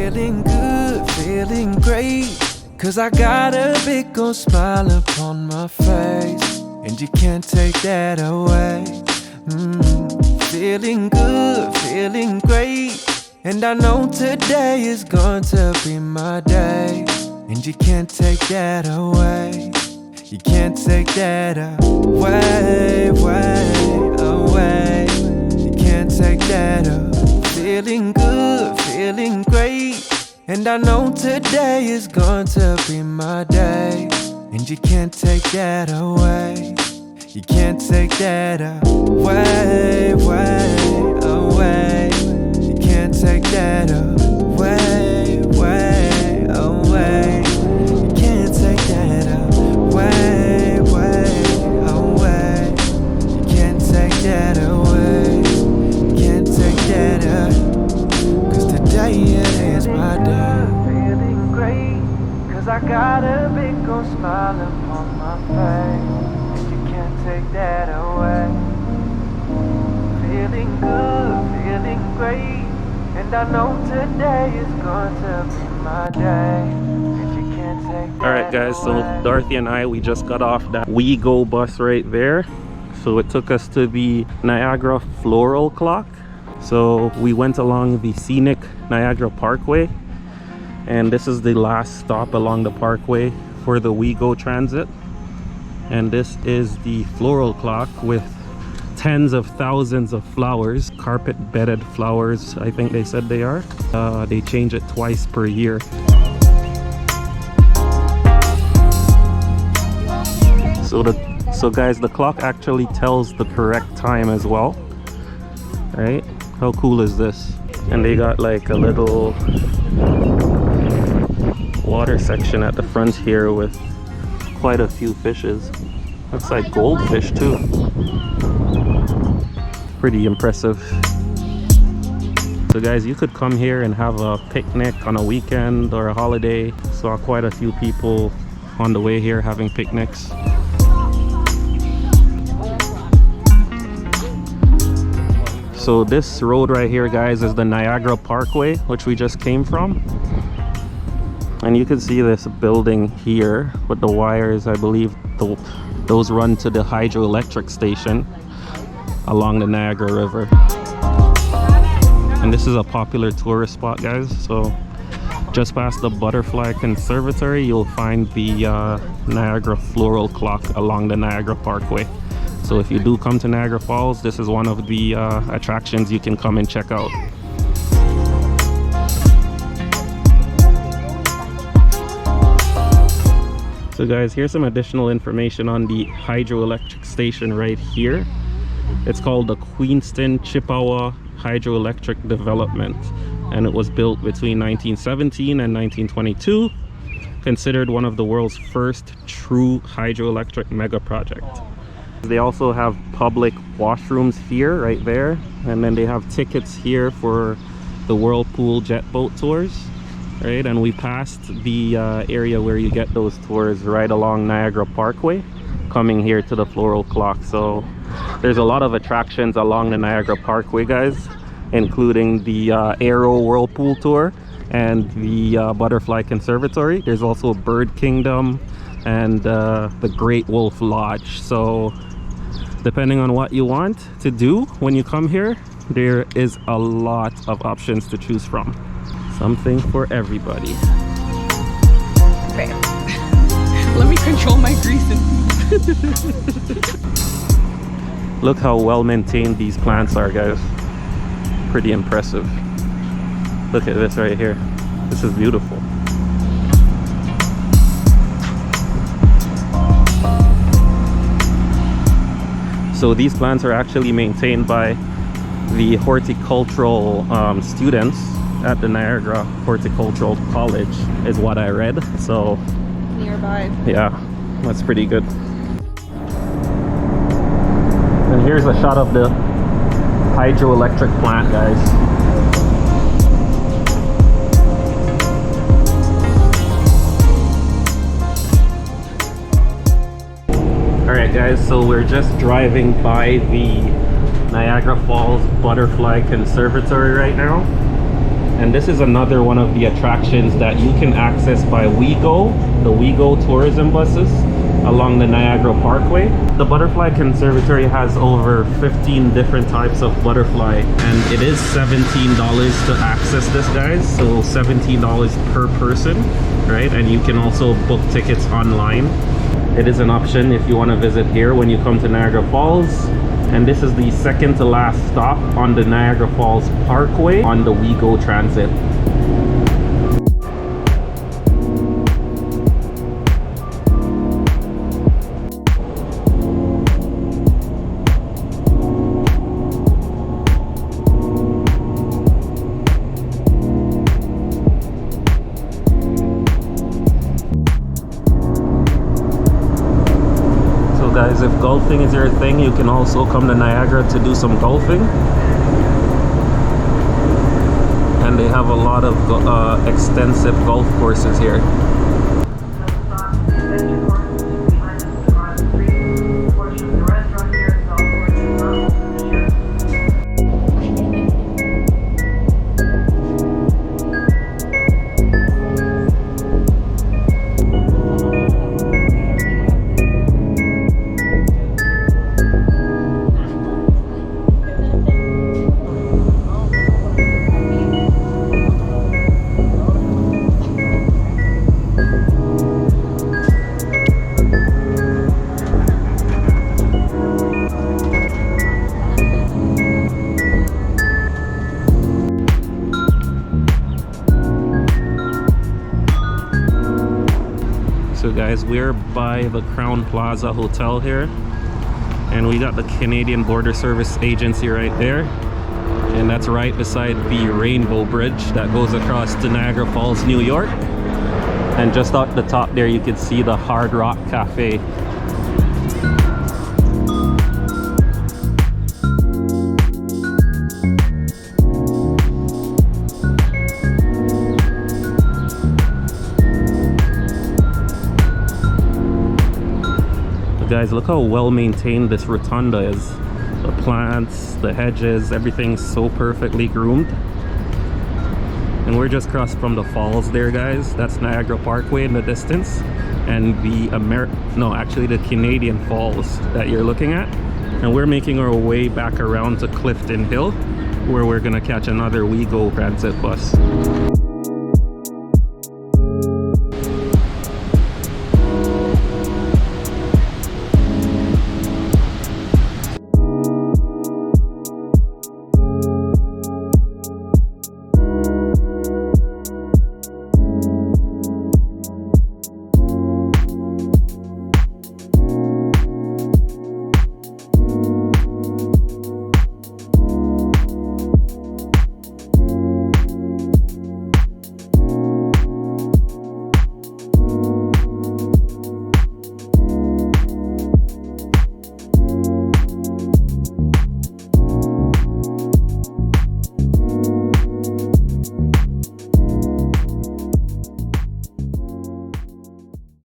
feeling good, feeling great. Cause I got a big old smile upon my face, and you can't take that away. Feeling good, feeling great. And I know today is going to be my day, and you can't take that away. You can't take that away, away. You can't take that away. Feeling good, feeling great. And I know today is going to be my day, and you can't take that away. You can't take that away, away. You can't take that away, away. You can't take that away, away. You can't take that away. You can't take that away. Cause today it is my day. Feeling great, cause I got a big old smile upon my face, and you can't take that away. Feeling good, feeling great. And I know today is going to be my day, and you can't take that. Alright guys, so Dorothy and I, we just got off that WEGO bus right there. So it took us to the Niagara Floral Clock. So we went along the Scenic Niagara Parkway, and this is the last stop along the parkway for the WEGO Transit. And this is the Floral Clock with tens of thousands of flowers, carpet bedded flowers, I think they said they are. They change it twice per year. So guys, the clock actually tells the correct time as well, right? How cool is this? And they got like a little water section at the front here with quite a few fishes. Looks like goldfish too. Pretty impressive. So guys, you could come here and have a picnic on a weekend or a holiday. Saw quite a few people on the way here having picnics. So this road right here, guys, is the Niagara Parkway, which we just came from. And you can see this building here with the wires. I believe those run to the hydroelectric station along the Niagara River. And this is a popular tourist spot, guys. So just past the Butterfly Conservatory, you'll find the Niagara Floral Clock along the Niagara Parkway. So if you do come to Niagara Falls, this is one of the attractions you can come and check out. So guys, here's some additional information on the hydroelectric station right here. It's called the Queenston Chipawa Hydroelectric Development, and it was built between 1917 and 1922, considered one of the world's first true hydroelectric mega project. They also have public washrooms here, right there, and then they have tickets here for the whirlpool jet boat tours, right? And we passed the area where you get those tours right along Niagara Parkway, coming here to the Floral Clock. So there's a lot of attractions along the Niagara Parkway, guys, including the Aero Whirlpool Tour and the Butterfly Conservatory. There's also a Bird Kingdom and the Great Wolf Lodge. So depending on what you want to do when you come here, there is a lot of options to choose from. Something for everybody. Okay. Let me control my greasing. Look how well maintained these plants are, guys. Pretty impressive. Look at this right here. This is beautiful. So these plants are actually maintained by the horticultural students at the Niagara Horticultural College, is what I read. So nearby. Yeah, that's pretty good. And here's a shot of the hydroelectric plant, guys. Alright guys, so we're just driving by the Niagara Falls Butterfly Conservatory right now. And this is another one of the attractions that you can access by WEGO, the WEGO tourism buses along the Niagara Parkway. The Butterfly Conservatory has over 15 different types of butterfly, and it is $17 to access this, guys. So $17 per person, right? And you can also book tickets online. It is an option if you want to visit here when you come to Niagara Falls. And this is the second to last stop on the Niagara Falls Parkway on the WEGO Transit. Guys, if golfing is your thing, you can also come to Niagara to do some golfing, and they have a lot of extensive golf courses here. So guys, we're by the Crown Plaza Hotel here, and we got the Canadian Border Service Agency right there, and that's right beside the Rainbow Bridge that goes across to Niagara Falls, New York. And just up the top there you can see the Hard Rock Cafe. Guys, look how well maintained this rotunda is. The plants, the hedges, everything's so perfectly groomed. And we're just across from the falls there, guys. That's Niagara Parkway in the distance, and the the Canadian Falls that you're looking at. And we're making our way back around to Clifton Hill, where we're gonna catch another WEGO Transit bus.